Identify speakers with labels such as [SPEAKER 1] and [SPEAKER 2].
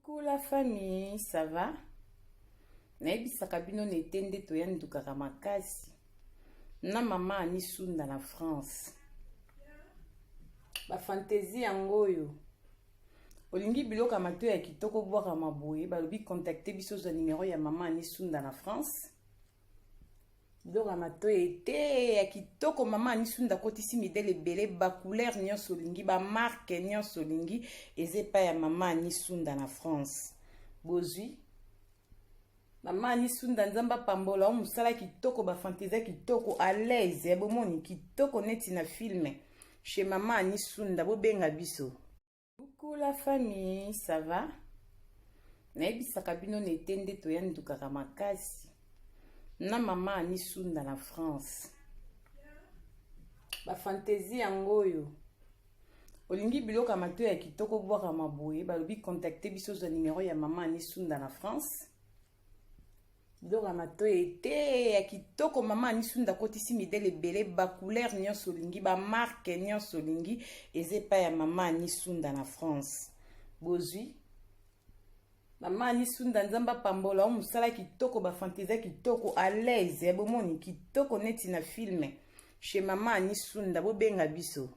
[SPEAKER 1] Coucou la famille, ça va? Naebisaka bino netende toyani tukaka makasi. Na mama anisunda na France. Ba fantaisie yangoyo. Olingi biloka mato ya kitoko bwaka maboye, balobi contacter biso za numéro ya mama anisunda na France. Biloka mato ete ya kitoko mama anisunda kotisi midele bele ba couleur nyonso olingi, ba marque nyonso olingi, ezepa ya mama anisunda na France. Bozwi mama anisunda nzamba pambola o musala kitoko ba fantaisie kitoko à l'aise ya bomoni kitoko neti na film chez mama anisunda bo benga biso. Coucou la famille, ça va? Naebisaka bino netende toyani tukaka makasi. Na mama anisunda na France. Ba fantaisie yangoyo. Olingi biloka mato ya kitoko bwaka maboye, balobi contacter biso za numéro ya mama anisunda na France. Biloka mato ete ya kitoko mama anisunda kotisi midele bele ba couleur nyonso olingi, ba marque nyonso olingi, ezepa ya mama anisunda na France. Bozwi mama anisunda nzamba pambola o musala kitoko ba fantaisie kitoko à l'aise ya bomoni kitoko neti na film chez mama anisunda bo benga biso.